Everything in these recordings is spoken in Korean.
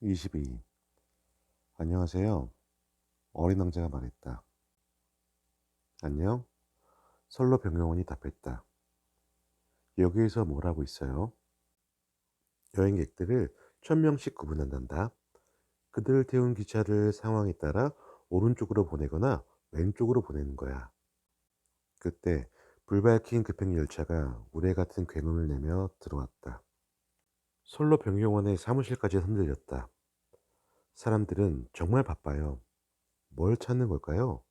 22. 안녕하세요. 어린 왕자가 말했다. 안녕. 선로 병영원이 답했다. 여기에서 뭘 하고 있어요? 여행객들을 1000명씩 구분한단다. 그들을 태운 기차를 상황에 따라 오른쪽으로 보내거나 왼쪽으로 보내는 거야. 그때 불 밝힌 급행 열차가 우레 같은 굉음을 내며 들어왔다. 선로 병영원의 사무실까지 흔들렸다. 사람들은 정말 바빠요. 뭘 찾는 걸까요?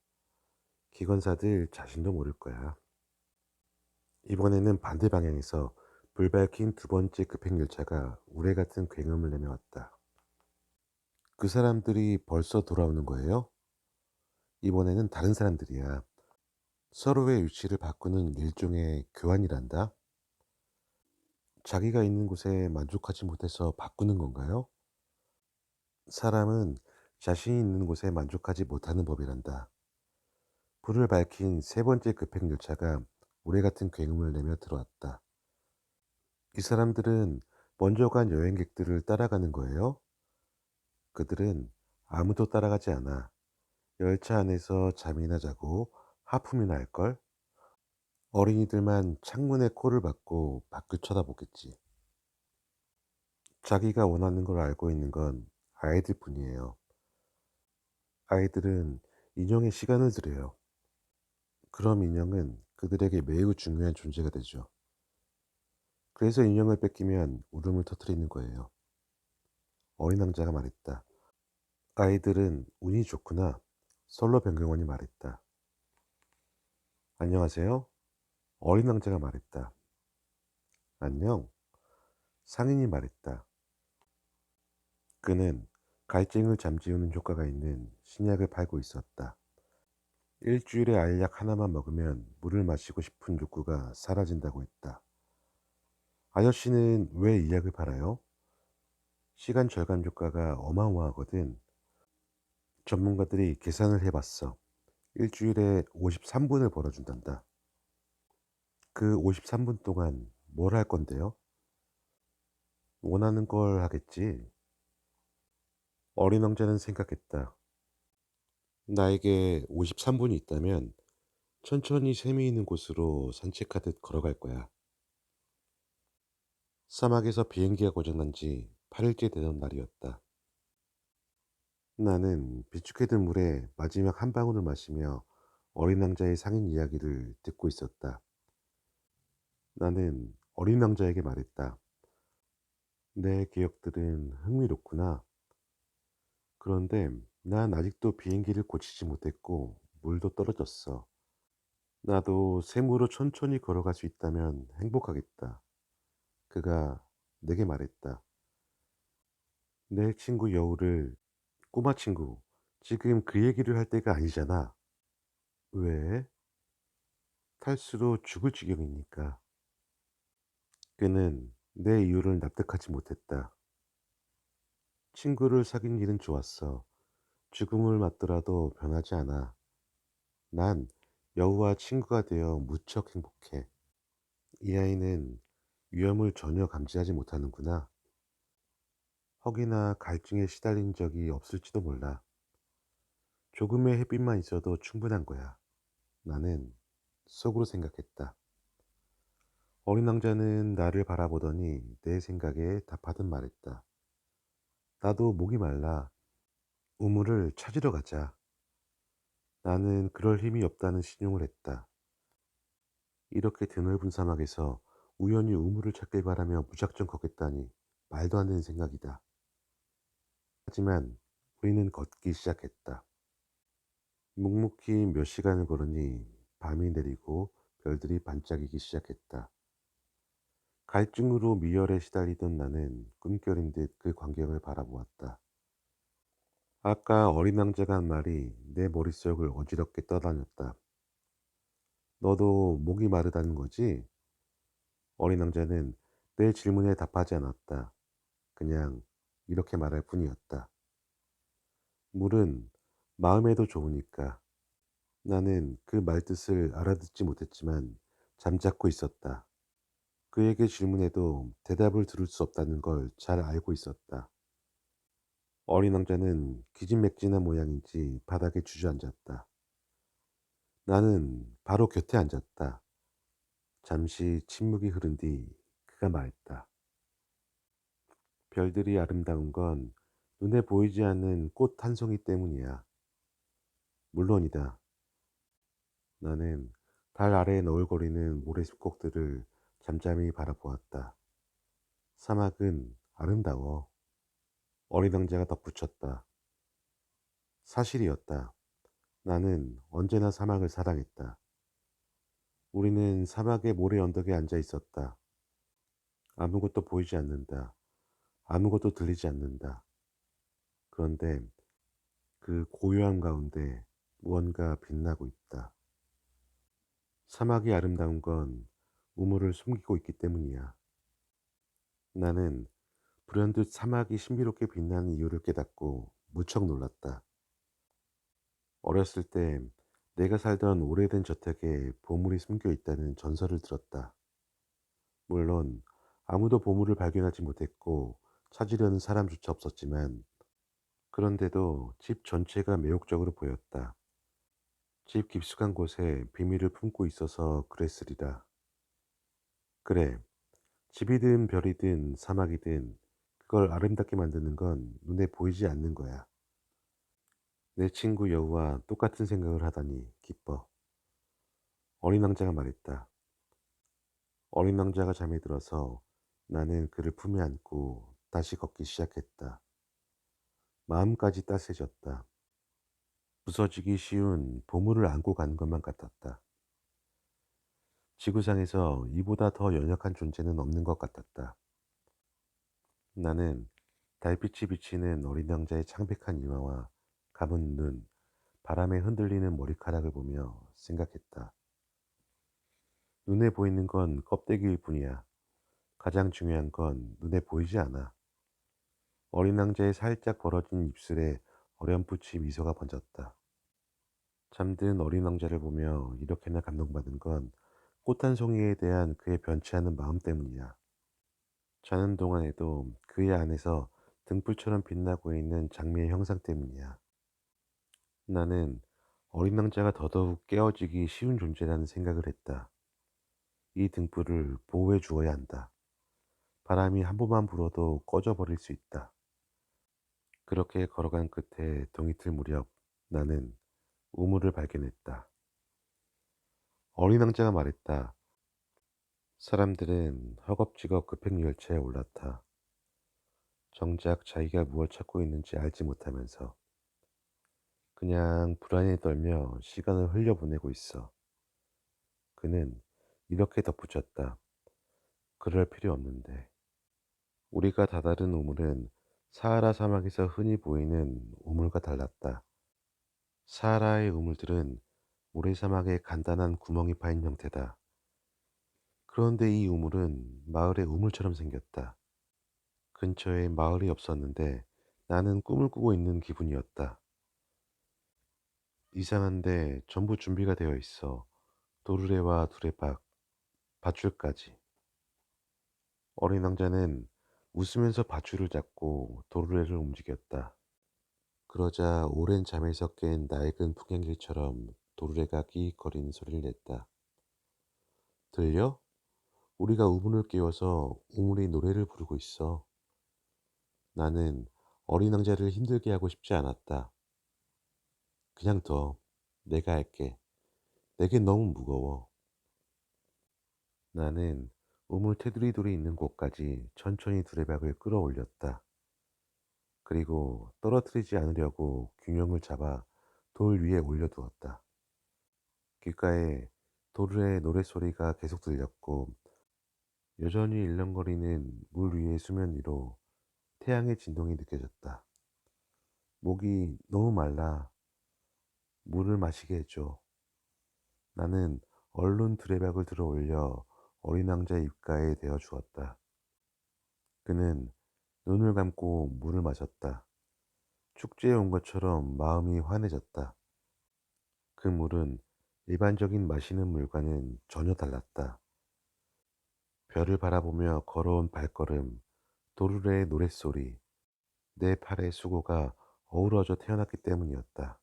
기관사들 자신도 모를 거야. 이번에는 반대 방향에서 불 밝힌 두 번째 급행열차가 우레 같은 굉음을 내며 왔다. 그 사람들이 벌써 돌아오는 거예요? 이번에는 다른 사람들이야. 서로의 위치를 바꾸는 일종의 교환이란다. 자기가 있는 곳에 만족하지 못해서 바꾸는 건가요? 사람은 자신이 있는 곳에 만족하지 못하는 법이란다. 불을 밝힌 세 번째 급행열차가 우레 같은 굉음을 내며 들어왔다. 이 사람들은 먼저 간 여행객들을 따라가는 거예요? 그들은 아무도 따라가지 않아. 열차 안에서 잠이나 자고 하품이나 할걸? 어린이들만 창문에 코를 박고 밖을 쳐다보겠지. 자기가 원하는 걸 알고 있는 건 아이들 뿐이에요. 아이들은 인형에 시간을 들여요. 그럼 인형은 그들에게 매우 중요한 존재가 되죠. 그래서 인형을 뺏기면 울음을 터뜨리는 거예요. 어린 왕자가 말했다. 아이들은 운이 좋구나. 솔로 변경원이 말했다. 안녕하세요. 어린 왕자가 말했다. 안녕. 상인이 말했다. 그는 갈증을 잠재우는 효과가 있는 신약을 팔고 있었다. 일주일에 알약 하나만 먹으면 물을 마시고 싶은 욕구가 사라진다고 했다. 아저씨는 왜 이 약을 팔아요? 시간 절감 효과가 어마어마하거든. 전문가들이 계산을 해봤어. 일주일에 53분을 벌어준단다. 그 53분 동안 뭘 할 건데요? 원하는 걸 하겠지. 어린 왕자는 생각했다. 나에게 53분이 있다면 천천히 샘이 있는 곳으로 산책하듯 걸어갈 거야. 사막에서 비행기가 고장난 지 8일째 되던 날이었다. 나는 비축해둔 물에 마지막 한 방울을 마시며 어린 왕자의 상인 이야기를 듣고 있었다. 나는 어린 왕자에게 말했다. 내 기억들은 흥미롭구나. 그런데 난 아직도 비행기를 고치지 못했고 물도 떨어졌어. 나도 샘으로 천천히 걸어갈 수 있다면 행복하겠다. 그가 내게 말했다. 내 친구 여우를 꼬마 친구, 지금 그 얘기를 할 때가 아니잖아. 왜? 탈수로 죽을 지경이니까. 그는 내 이유를 납득하지 못했다. 친구를 사귄 일은 좋았어. 죽음을 맞더라도 변하지 않아. 난 여우와 친구가 되어 무척 행복해. 이 아이는 위험을 전혀 감지하지 못하는구나. 혹이나 갈증에 시달린 적이 없을지도 몰라. 조금의 햇빛만 있어도 충분한 거야. 나는 속으로 생각했다. 어린 왕자는 나를 바라보더니 내 생각에 답하듯 말했다. 나도 목이 말라. 우물을 찾으러 가자. 나는 그럴 힘이 없다는 신용을 했다. 이렇게 드넓은 사막에서 우연히 우물을 찾길 바라며 무작정 걷겠다니 말도 안 되는 생각이다. 하지만 우리는 걷기 시작했다. 묵묵히 몇 시간을 걸으니 밤이 내리고 별들이 반짝이기 시작했다. 갈증으로 미열에 시달리던 나는 꿈결인 듯 그 광경을 바라보았다. 아까 어린 왕자가 한 말이 내 머릿속을 어지럽게 떠다녔다. 너도 목이 마르다는 거지? 어린 왕자는 내 질문에 답하지 않았다. 그냥 이렇게 말할 뿐이었다. 물은 마음에도 좋으니까. 나는 그 말뜻을 알아듣지 못했지만 잠잡고 있었다. 그에게 질문해도 대답을 들을 수 없다는 걸 잘 알고 있었다. 어린 왕자는 기진맥진한 모양인지 바닥에 주저앉았다. 나는 바로 곁에 앉았다. 잠시 침묵이 흐른 뒤 그가 말했다. 별들이 아름다운 건 눈에 보이지 않는 꽃 한 송이 때문이야. 물론이다. 나는 달 아래에 너울거리는 모래숲곡들을 잠잠히 바라보았다. 사막은 아름다워. 어린 왕자가 덧붙였다. 사실이었다. 나는 언제나 사막을 사랑했다. 우리는 사막의 모래 언덕에 앉아 있었다. 아무것도 보이지 않는다. 아무것도 들리지 않는다. 그런데 그 고요함 가운데 무언가 빛나고 있다. 사막이 아름다운 건 우물을 숨기고 있기 때문이야. 나는 불현듯 사막이 신비롭게 빛나는 이유를 깨닫고 무척 놀랐다. 어렸을 때 내가 살던 오래된 저택에 보물이 숨겨 있다는 전설을 들었다. 물론 아무도 보물을 발견하지 못했고 찾으려는 사람조차 없었지만 그런데도 집 전체가 매혹적으로 보였다. 집 깊숙한 곳에 비밀을 품고 있어서 그랬으리라. 그래, 집이든 별이든 사막이든 그걸 아름답게 만드는 건 눈에 보이지 않는 거야. 내 친구 여우와 똑같은 생각을 하다니 기뻐. 어린 왕자가 말했다. 어린 왕자가 잠에 들어서 나는 그를 품에 안고 다시 걷기 시작했다. 마음까지 따스해졌다. 부서지기 쉬운 보물을 안고 가는 것만 같았다. 지구상에서 이보다 더 연약한 존재는 없는 것 같았다. 나는 달빛이 비치는 어린 왕자의 창백한 이마와 감은 눈, 바람에 흔들리는 머리카락을 보며 생각했다. 눈에 보이는 건 껍데기일 뿐이야. 가장 중요한 건 눈에 보이지 않아. 어린 왕자의 살짝 벌어진 입술에 어렴풋이 미소가 번졌다. 잠든 어린 왕자를 보며 이렇게나 감동받은 건 꽃 한 송이에 대한 그의 변치 않은 마음 때문이야. 자는 동안에도 그의 안에서 등불처럼 빛나고 있는 장미의 형상 때문이야. 나는 어린 왕자가 더더욱 깨어지기 쉬운 존재라는 생각을 했다. 이 등불을 보호해 주어야 한다. 바람이 한 번만 불어도 꺼져버릴 수 있다. 그렇게 걸어간 끝에 동이틀 무렵 나는 우물을 발견했다. 어린 왕자가 말했다. 사람들은 허겁지겁 급행열차에 올라타. 정작 자기가 무엇 찾고 있는지 알지 못하면서 그냥 불안에 떨며 시간을 흘려보내고 있어. 그는 이렇게 덧붙였다. 그럴 필요 없는데. 우리가 다다른 우물은 사하라 사막에서 흔히 보이는 우물과 달랐다. 사하라의 우물들은 모래사막에 간단한 구멍이 파인 형태다. 그런데 이 우물은 마을의 우물처럼 생겼다. 근처에 마을이 없었는데 나는 꿈을 꾸고 있는 기분이었다. 이상한데 전부 준비가 되어 있어. 도르래와 두레박, 밧줄까지. 어린 왕자는 웃으면서 밧줄을 잡고 도르래를 움직였다. 그러자 오랜 잠에서 깬 낡은 풍경길처럼 도르래가 끼익거리는 소리를 냈다. 들려? 우리가 우물을 깨워서 우물이 노래를 부르고 있어. 나는 어린 왕자를 힘들게 하고 싶지 않았다. 그냥 둬. 내가 할게. 내겐 너무 무거워. 나는 우물 테두리 돌이 있는 곳까지 천천히 두레박을 끌어올렸다. 그리고 떨어뜨리지 않으려고 균형을 잡아 돌 위에 올려두었다. 귓가에 도르의 노랫소리가 계속 들렸고 여전히 일렁거리는 물 위의 수면 위로 태양의 진동이 느껴졌다. 목이 너무 말라. 물을 마시게 해줘. 나는 얼른 두레박을 들어 올려 어린 왕자의 입가에 대어 주었다. 그는 눈을 감고 물을 마셨다. 축제에 온 것처럼 마음이 환해졌다. 그 물은 일반적인 마시는 물과는 전혀 달랐다. 별을 바라보며 걸어온 발걸음, 도르래의 노랫소리, 내 팔의 수고가 어우러져 태어났기 때문이었다.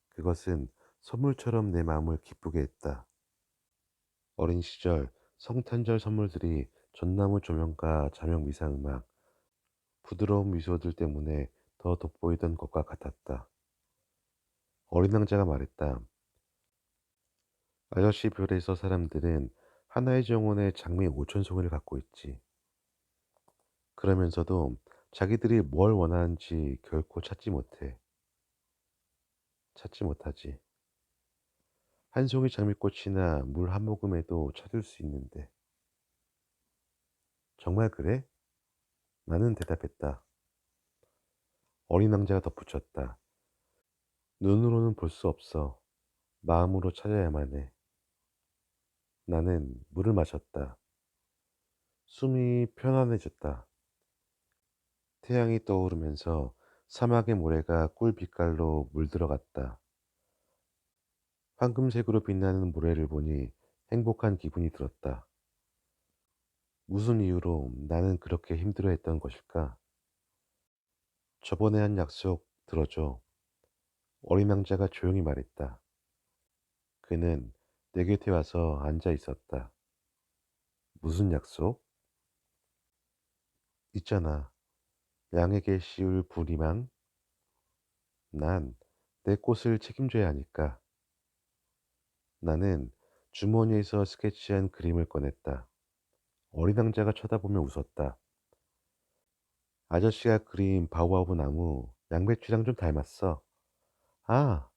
그것은 선물처럼 내 마음을 기쁘게 했다. 어린 시절 성탄절 선물들이 전나무 조명과 자명 미사음악, 부드러운 미소들 때문에 더 돋보이던 것과 같았다. 어린 왕자가 말했다. 아저씨 별에서 사람들은 하나의 정원에 장미 5천 송이를 갖고 있지. 그러면서도 자기들이 뭘 원하는지 결코 찾지 못하지. 한 송이 장미꽃이나 물 한 모금에도 찾을 수 있는데. 정말 그래? 나는 대답했다. 어린 왕자가 덧붙였다. 눈으로는 볼 수 없어. 마음으로 찾아야만 해. 나는 물을 마셨다. 숨이 편안해졌다. 태양이 떠오르면서 사막의 모래가 꿀 빛깔로 물들어갔다. 황금색으로 빛나는 모래를 보니 행복한 기분이 들었다. 무슨 이유로 나는 그렇게 힘들어했던 것일까? 저번에 한 약속 들어줘. 어린 왕자가 조용히 말했다. 그는 내 곁에 와서 앉아 있었다. 무슨 약속? 있잖아. 양에게 씌울 불이망. 난 내 꽃을 책임져야 하니까. 나는 주머니에서 스케치한 그림을 꺼냈다. 어린 왕자가 쳐다보며 웃었다. 아저씨가 그린 바오바브 나무 양배추랑 좀 닮았어. 아,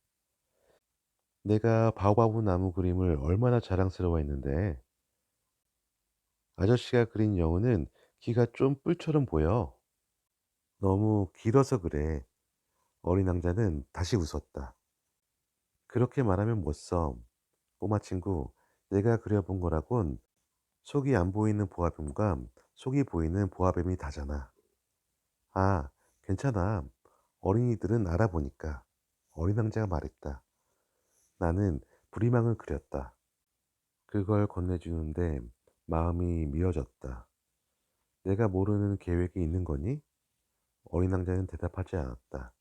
내가 바오바브 나무 그림을 얼마나 자랑스러워했는데. 아저씨가 그린 여우는 귀가 좀 뿔처럼 보여. 너무 길어서 그래. 어린 왕자는 다시 웃었다. 그렇게 말하면 못 써. 꼬마 친구, 내가 그려본 거라곤 속이 안 보이는 보아뱀과 속이 보이는 보아뱀이 다잖아. 아, 괜찮아. 어린이들은 알아보니까. 어린 왕자가 말했다. 나는 부리망을 그렸다. 그걸 건네주는데 마음이 미어졌다. 내가 모르는 계획이 있는 거니? 어린 왕자는 대답하지 않았다.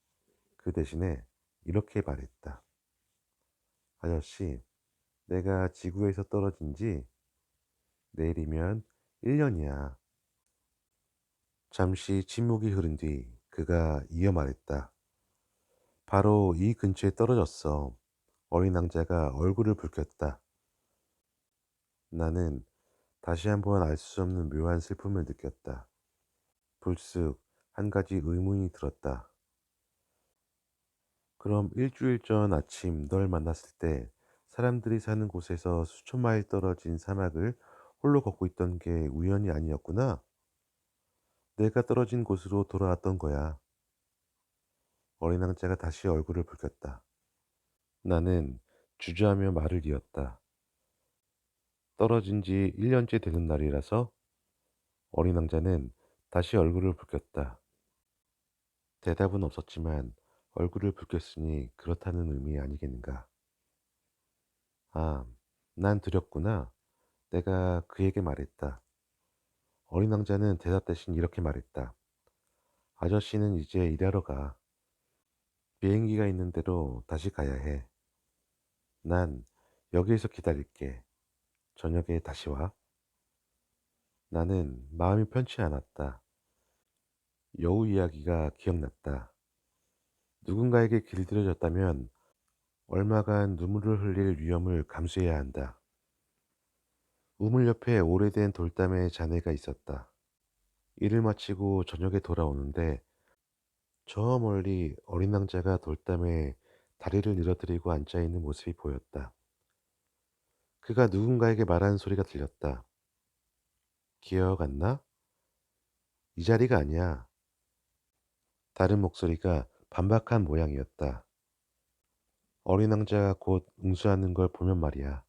그 대신에 이렇게 말했다. 아저씨, 내가 지구에서 떨어진 지 내일이면 1년이야. 잠시 침묵이 흐른 뒤 그가 이어 말했다. 바로 이 근처에 떨어졌어. 어린 왕자가 얼굴을 붉혔다. 나는 다시 한번 알 수 없는 묘한 슬픔을 느꼈다. 불쑥 한 가지 의문이 들었다. 그럼 일주일 전 아침 널 만났을 때 사람들이 사는 곳에서 수천 마일 떨어진 사막을 홀로 걷고 있던 게 우연이 아니었구나. 내가 떨어진 곳으로 돌아왔던 거야. 어린 왕자가 다시 얼굴을 붉혔다. 나는 주저하며 말을 이었다. 떨어진 지 1년째 되는 날이라서 어린 왕자는 다시 얼굴을 붉혔다. 대답은 없었지만 얼굴을 붉혔으니 그렇다는 의미 아니겠는가. 아, 난 두렵구나. 내가 그에게 말했다. 어린 왕자는 대답 대신 이렇게 말했다. 아저씨는 이제 일하러 가. 비행기가 있는 대로 다시 가야 해. 난 여기에서 기다릴게. 저녁에 다시 와. 나는 마음이 편치 않았다. 여우 이야기가 기억났다. 누군가에게 길들여졌다면 얼마간 눈물을 흘릴 위험을 감수해야 한다. 우물 옆에 오래된 돌담의 잔해가 있었다. 일을 마치고 저녁에 돌아오는데 저 멀리 어린 왕자가 돌담에 다리를 늘어뜨리고 앉아있는 모습이 보였다. 그가 누군가에게 말하는 소리가 들렸다. 기억 안 나? 이 자리가 아니야. 다른 목소리가 반박한 모양이었다. 어린 왕자가 곧 응수하는 걸 보면 말이야.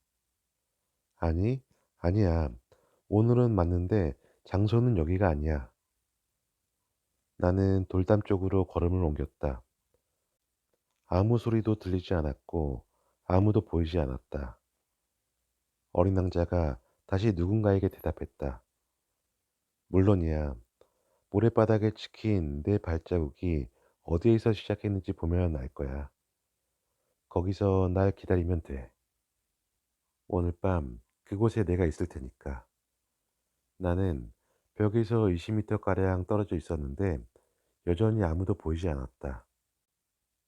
아니, 아니야. 오늘은 맞는데 장소는 여기가 아니야. 나는 돌담 쪽으로 걸음을 옮겼다. 아무 소리도 들리지 않았고 아무도 보이지 않았다. 어린 왕자가 다시 누군가에게 대답했다. 물론이야. 모래바닥에 찍힌 내 발자국이 어디에서 시작했는지 보면 알 거야. 거기서 날 기다리면 돼. 오늘 밤 그곳에 내가 있을 테니까. 나는 벽에서 20m가량 떨어져 있었는데 여전히 아무도 보이지 않았다.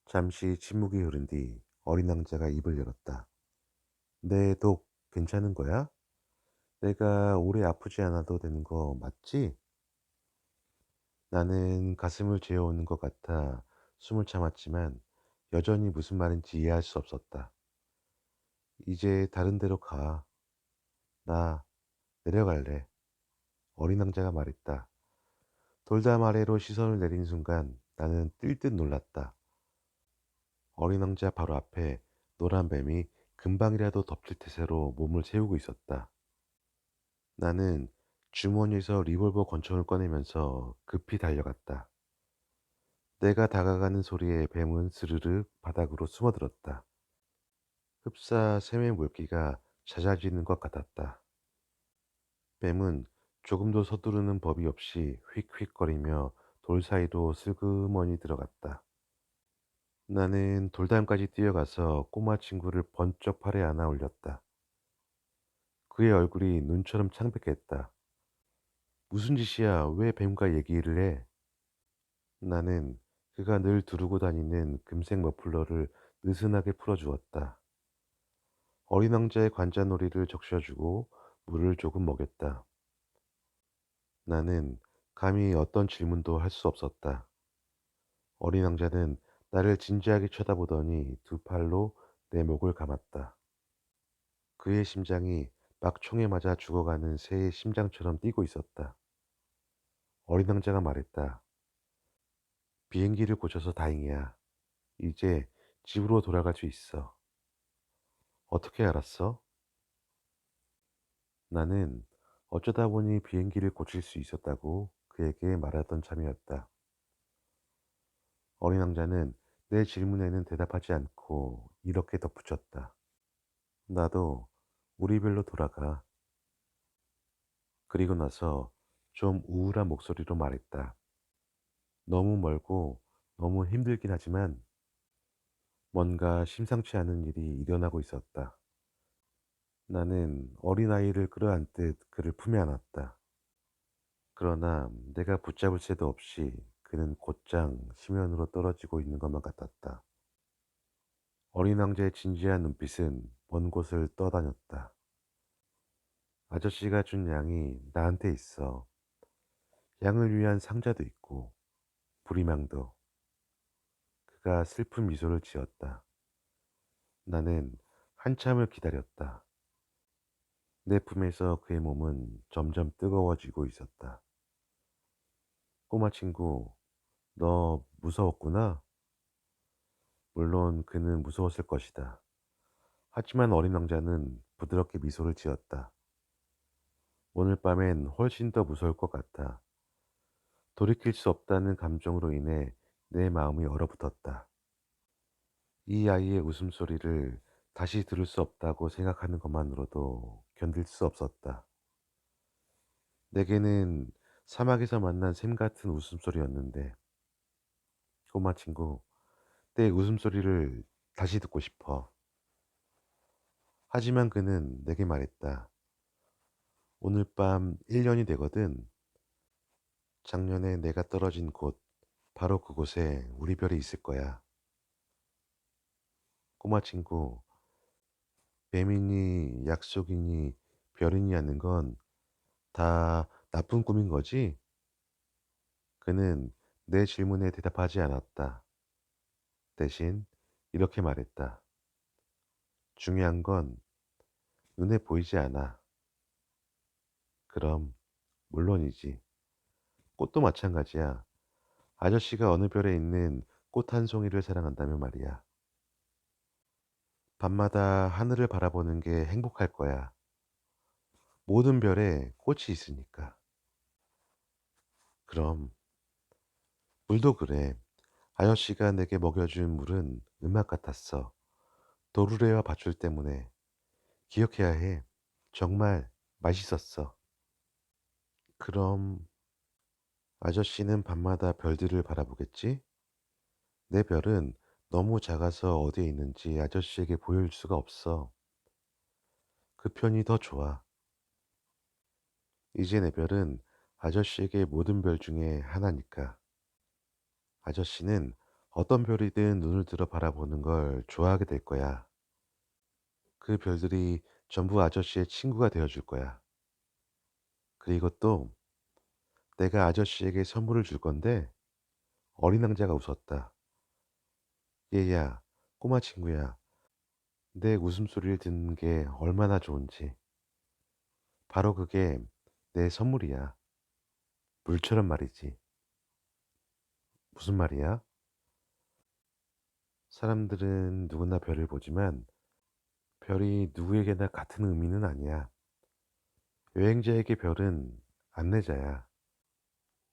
잠시 침묵이 흐른 뒤 어린 왕자가 입을 열었다. 내 독 괜찮은 거야? 내가 오래 아프지 않아도 되는 거 맞지? 나는 가슴을 죄어오는 것 같아 숨을 참았지만 여전히 무슨 말인지 이해할 수 없었다. 이제 다른 데로 가. 나 내려갈래. 어린 왕자가 말했다. 돌담 아래로 시선을 내린 순간 나는 뜰 듯 놀랐다. 어린 왕자 바로 앞에 노란 뱀이 금방이라도 덮칠 태세로 몸을 세우고 있었다. 나는 주머니에서 리볼버 권총을 꺼내면서 급히 달려갔다. 내가 다가가는 소리에 뱀은 스르르 바닥으로 숨어들었다. 흡사 샘의 물기가 잦아지는 것 같았다. 뱀은 조금도 서두르는 법이 없이 휙휙거리며 돌 사이로 슬그머니 들어갔다. 나는 돌담까지 뛰어가서 꼬마 친구를 번쩍 팔에 안아 올렸다. 그의 얼굴이 눈처럼 창백했다. 무슨 짓이야? 왜 뱀과 얘기를 해? 나는 그가 늘 두르고 다니는 금색 머플러를 느슨하게 풀어주었다. 어린 왕자의 관자놀이를 적셔주고 물을 조금 먹였다. 나는 감히 어떤 질문도 할 수 없었다. 어린 왕자는 나를 진지하게 쳐다보더니 두 팔로 내 목을 감았다. 그의 심장이 막 총에 맞아 죽어가는 새의 심장처럼 뛰고 있었다. 어린 왕자가 말했다. 비행기를 고쳐서 다행이야. 이제 집으로 돌아갈 수 있어. 어떻게 알았어? 나는 어쩌다 보니 비행기를 고칠 수 있었다고 그에게 말하던 참이었다. 어린 왕자는 내 질문에는 대답하지 않고 이렇게 덧붙였다. 나도 우리 별로 돌아가. 그리고 나서 좀 우울한 목소리로 말했다. 너무 멀고 너무 힘들긴 하지만 뭔가 심상치 않은 일이 일어나고 있었다. 나는 어린아이를 끌어안듯 그를 품에 안았다. 그러나 내가 붙잡을 새도 없이 그는 곧장 심연으로 떨어지고 있는 것만 같았다. 어린 왕자의 진지한 눈빛은 먼 곳을 떠다녔다. 아저씨가 준 양이 나한테 있어. 양을 위한 상자도 있고 부리망도. 그가 슬픈 미소를 지었다. 나는 한참을 기다렸다. 내 품에서 그의 몸은 점점 뜨거워지고 있었다. 꼬마 친구, 너 무서웠구나? 물론 그는 무서웠을 것이다. 하지만 어린 왕자는 부드럽게 미소를 지었다. 오늘 밤엔 훨씬 더 무서울 것 같아. 돌이킬 수 없다는 감정으로 인해 내 마음이 얼어붙었다. 이 아이의 웃음소리를 다시 들을 수 없다고 생각하는 것만으로도 견딜 수 없었다. 내게는 사막에서 만난 샘 같은 웃음소리였는데, 꼬마 친구, 내 웃음소리를 다시 듣고 싶어. 하지만 그는 내게 말했다. 오늘 밤 1년이 되거든. 작년에 내가 떨어진 곳, 바로 그곳에 우리 별이 있을 거야. 꼬마 친구, 뱀이니 약속이니 별이니 하는 건 다 나쁜 꿈인 거지? 그는 내 질문에 대답하지 않았다. 대신 이렇게 말했다. 중요한 건 눈에 보이지 않아. 그럼 물론이지. 꽃도 마찬가지야. 아저씨가 어느 별에 있는 꽃 한 송이를 사랑한다면 말이야. 밤마다 하늘을 바라보는 게 행복할 거야. 모든 별에 꽃이 있으니까. 그럼 물도 그래. 아저씨가 내게 먹여준 물은 음악 같았어. 도르래와 밧줄 때문에. 기억해야 해. 정말 맛있었어. 그럼 아저씨는 밤마다 별들을 바라보겠지? 내 별은 너무 작아서 어디에 있는지 아저씨에게 보여줄 수가 없어. 그 편이 더 좋아. 이제 내 별은 아저씨에게 모든 별 중에 하나니까. 아저씨는 어떤 별이든 눈을 들어 바라보는 걸 좋아하게 될 거야. 그 별들이 전부 아저씨의 친구가 되어줄 거야. 그리고 또 내가 아저씨에게 선물을 줄 건데 어린 왕자가 웃었다. 얘야, 꼬마 친구야, 내 웃음소리를 듣는 게 얼마나 좋은지. 바로 그게 내 선물이야. 물처럼 말이지. 무슨 말이야? 사람들은 누구나 별을 보지만 별이 누구에게나 같은 의미는 아니야. 여행자에게 별은 안내자야.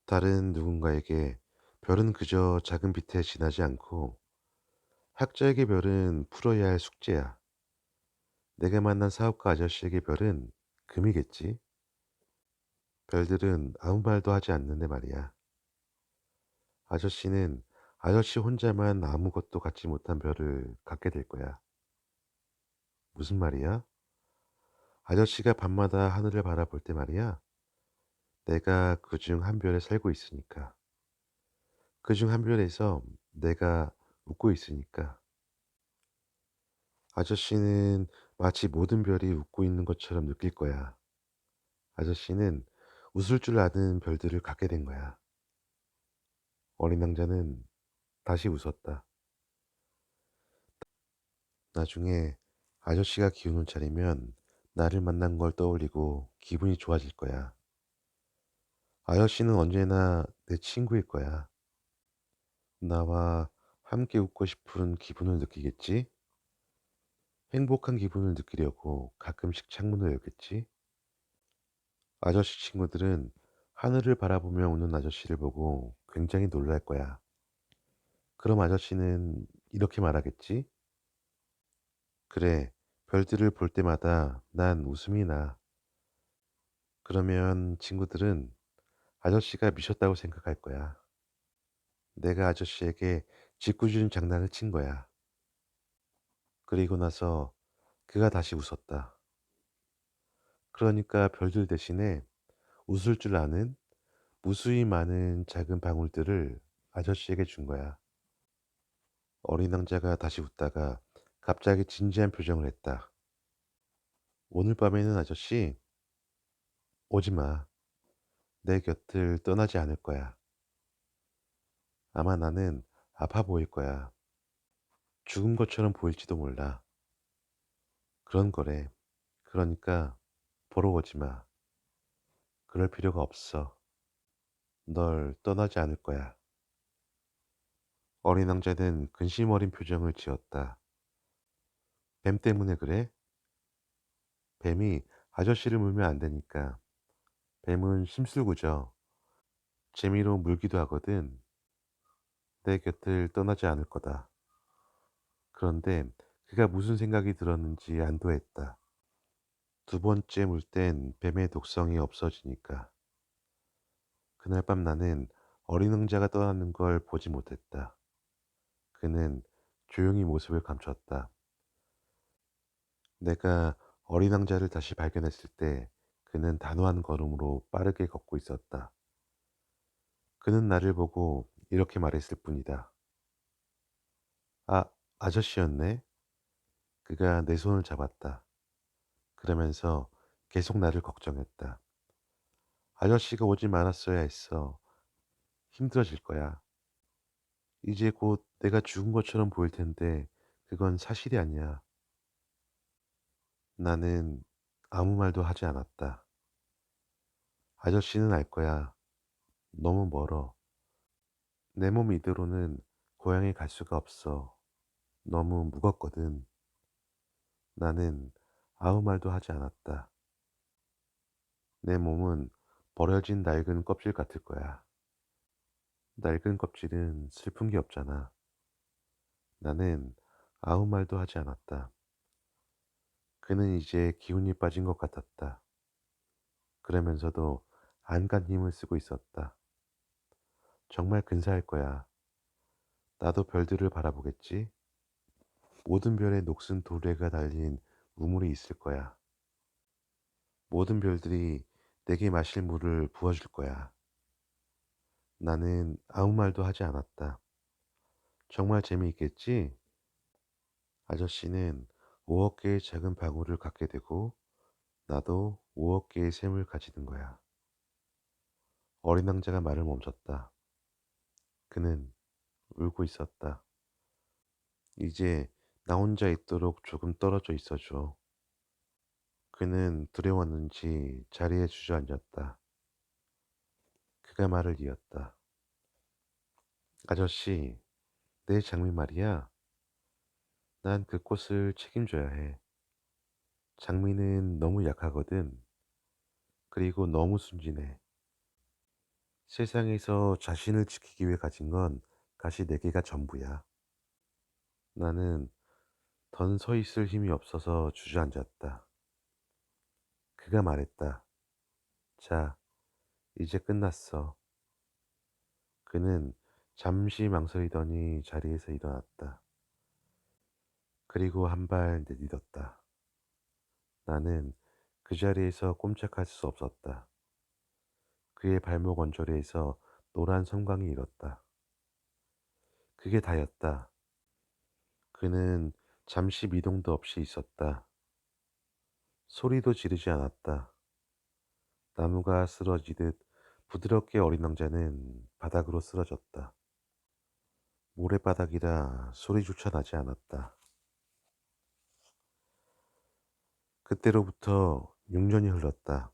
다른 누군가에게 별은 그저 작은 빛에 지나지 않고 학자에게 별은 풀어야 할 숙제야. 내가 만난 사업가 아저씨에게 별은 금이겠지. 별들은 아무 말도 하지 않는데 말이야. 아저씨는 아저씨 혼자만 아무것도 갖지 못한 별을 갖게 될 거야. 무슨 말이야? 아저씨가 밤마다 하늘을 바라볼 때 말이야. 내가 그 중 한 별에 살고 있으니까. 그 중 한 별에서 내가 웃고 있으니까. 아저씨는 마치 모든 별이 웃고 있는 것처럼 느낄 거야. 아저씨는 웃을 줄 아는 별들을 갖게 된 거야. 어린 왕자는 다시 웃었다. 나중에 아저씨가 기운을 차리면 나를 만난 걸 떠올리고 기분이 좋아질 거야. 아저씨는 언제나 내 친구일 거야. 나와 함께 웃고 싶은 기분을 느끼겠지? 행복한 기분을 느끼려고 가끔씩 창문을 열겠지? 아저씨 친구들은 하늘을 바라보며 웃는 아저씨를 보고 굉장히 놀랄 거야. 그럼 아저씨는 이렇게 말하겠지? 그래, 별들을 볼 때마다 난 웃음이 나. 그러면 친구들은 아저씨가 미쳤다고 생각할 거야. 내가 아저씨에게 짓궂은 장난을 친 거야. 그리고 나서 그가 다시 웃었다. 그러니까 별들 대신에 웃을 줄 아는 무수히 많은 작은 방울들을 아저씨에게 준 거야. 어린 왕자가 다시 웃다가 갑자기 진지한 표정을 했다. 오늘 밤에는 아저씨, 오지 마. 내 곁을 떠나지 않을 거야. 아마 나는 아파 보일 거야. 죽은 것처럼 보일지도 몰라. 그런 거래. 그러니까 보러 오지 마. 그럴 필요가 없어. 널 떠나지 않을 거야. 어린 왕자는 근심 어린 표정을 지었다. 뱀 때문에 그래? 뱀이 아저씨를 물면 안 되니까. 뱀은 심술구죠. 재미로 물기도 하거든. 내 곁을 떠나지 않을 거다. 그런데 그가 무슨 생각이 들었는지 안도했다. 두 번째 물 땐 뱀의 독성이 없어지니까. 그날 밤 나는 어린 왕자가 떠나는 걸 보지 못했다. 그는 조용히 모습을 감췄다. 내가 어린 왕자를 다시 발견했을 때 그는 단호한 걸음으로 빠르게 걷고 있었다. 그는 나를 보고 이렇게 말했을 뿐이다. 아, 아저씨였네? 그가 내 손을 잡았다. 그러면서 계속 나를 걱정했다. 아저씨가 오지 말았어야 했어. 힘들어질 거야. 이제 곧 내가 죽은 것처럼 보일 텐데 그건 사실이 아니야. 나는 아무 말도 하지 않았다. 아저씨는 알 거야. 너무 멀어. 내 몸 이대로는 고향에 갈 수가 없어. 너무 무겁거든. 나는 아무 말도 하지 않았다. 내 몸은 버려진 낡은 껍질 같을 거야. 낡은 껍질은 슬픈 게 없잖아. 나는 아무 말도 하지 않았다. 그는 이제 기운이 빠진 것 같았다. 그러면서도 안간 힘을 쓰고 있었다. 정말 근사할 거야. 나도 별들을 바라보겠지. 모든 별에 녹슨 도래가 달린 우물이 있을 거야. 모든 별들이 내게 마실 물을 부어줄 거야. 나는 아무 말도 하지 않았다. 정말 재미있겠지? 아저씨는 5억 개의 작은 방울을 갖게 되고 나도 5억 개의 샘을 가지는 거야. 어린 왕자가 말을 멈췄다. 그는 울고 있었다. 이제 나 혼자 있도록 조금 떨어져 있어줘. 그는 두려웠는지 자리에 주저앉았다. 그가 말을 이었다. 아저씨, 내 장미 말이야. 난 그 꽃을 책임져야 해. 장미는 너무 약하거든. 그리고 너무 순진해. 세상에서 자신을 지키기 위해 가진 건 가시 네 개가 전부야. 나는 던 서 있을 힘이 없어서 주저앉았다. 그가 말했다. 자, 이제 끝났어. 그는 잠시 망설이더니 자리에서 일어났다. 그리고 한 발 내딛었다. 나는 그 자리에서 꼼짝할 수 없었다. 그의 발목 언저리에서 노란 섬광이 일었다. 그게 다였다. 그는 잠시 미동도 없이 있었다. 소리도 지르지 않았다. 나무가 쓰러지듯 부드럽게 어린 왕자는 바닥으로 쓰러졌다. 모래바닥이라 소리조차 나지 않았다. 그때로부터 6년이 흘렀다.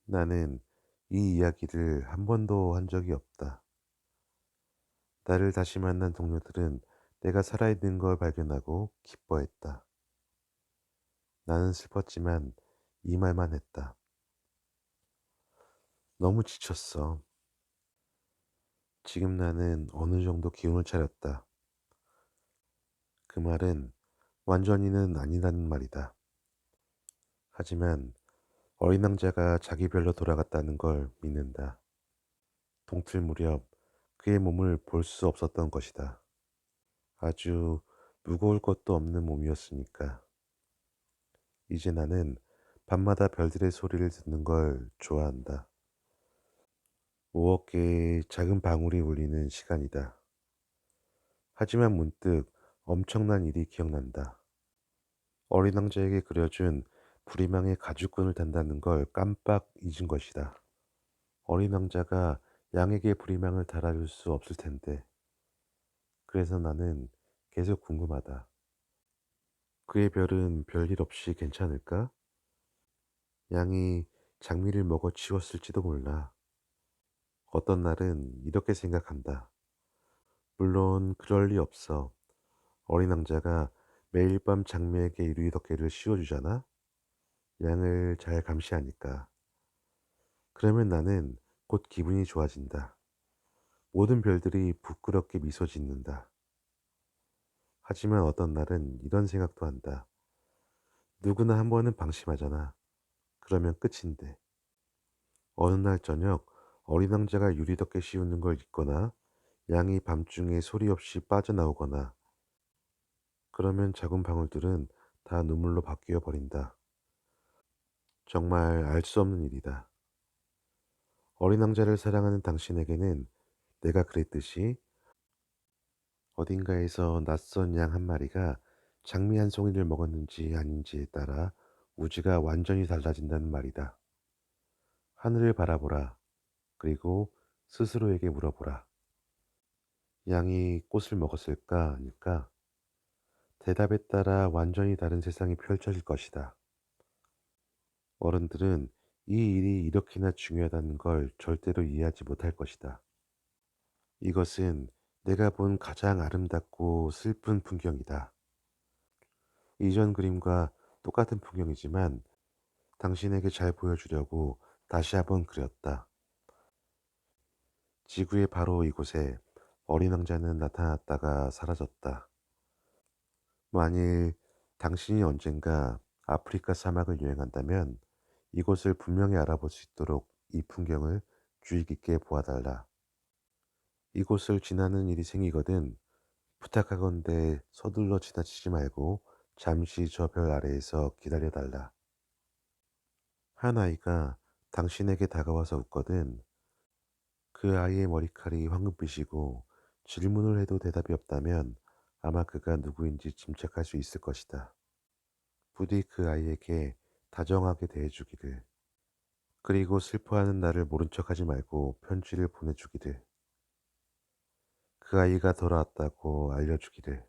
나는 이 이야기를 한 번도 한 적이 없다. 나를 다시 만난 동료들은 내가 살아있는 걸 발견하고 기뻐했다. 나는 슬펐지만 이 말만 했다. 너무 지쳤어. 지금 나는 어느 정도 기운을 차렸다. 그 말은 완전히는 아니라는 말이다. 하지만 어린 왕자가 자기 별로 돌아갔다는 걸 믿는다. 동틀 무렵 그의 몸을 볼 수 없었던 것이다. 아주 무거울 것도 없는 몸이었으니까. 이제 나는 밤마다 별들의 소리를 듣는 걸 좋아한다. 5억 개의 작은 방울이 울리는 시간이다. 하지만 문득 엄청난 일이 기억난다. 어린 왕자에게 그려준 부리망의 가죽끈을 단다는 걸 깜빡 잊은 것이다. 어린 왕자가 양에게 부리망을 달아줄 수 없을 텐데. 그래서 나는 계속 궁금하다. 그의 별은 별일 없이 괜찮을까? 양이 장미를 먹어 치웠을지도 몰라. 어떤 날은 이렇게 생각한다. 물론 그럴 리 없어. 어린 왕자가 매일 밤 장미에게 이루이 덮개를 씌워주잖아? 양을 잘 감시하니까. 그러면 나는 곧 기분이 좋아진다. 모든 별들이 부끄럽게 미소 짓는다. 하지만 어떤 날은 이런 생각도 한다. 누구나 한 번은 방심하잖아. 그러면 끝인데. 어느 날 저녁 어린 왕자가 유리덮개 씌우는 걸 잊거나 양이 밤중에 소리 없이 빠져나오거나 그러면 작은 방울들은 다 눈물로 바뀌어 버린다. 정말 알 수 없는 일이다. 어린 왕자를 사랑하는 당신에게는 내가 그랬듯이 어딘가에서 낯선 양 한 마리가 장미 한 송이를 먹었는지 아닌지에 따라 우주가 완전히 달라진다는 말이다. 하늘을 바라보라. 그리고 스스로에게 물어보라. 양이 꽃을 먹었을까 아닐까? 대답에 따라 완전히 다른 세상이 펼쳐질 것이다. 어른들은 이 일이 이렇게나 중요하다는 걸 절대로 이해하지 못할 것이다. 이것은 내가 본 가장 아름답고 슬픈 풍경이다. 이전 그림과 똑같은 풍경이지만 당신에게 잘 보여주려고 다시 한번 그렸다. 지구의 바로 이곳에 어린 왕자는 나타났다가 사라졌다. 만일 당신이 언젠가 아프리카 사막을 여행한다면 이곳을 분명히 알아볼 수 있도록 이 풍경을 주의 깊게 보아달라. 이곳을 지나는 일이 생기거든 부탁하건대 서둘러 지나치지 말고 잠시 저 별 아래에서 기다려 달라. 한 아이가 당신에게 다가와서 웃거든 그 아이의 머리칼이 황금빛이고 질문을 해도 대답이 없다면 아마 그가 누구인지 짐작할 수 있을 것이다. 부디 그 아이에게 다정하게 대해주기를. 그리고 슬퍼하는 나를 모른 척하지 말고 편지를 보내주기를. 그 아이가 돌아왔다고 알려주기를.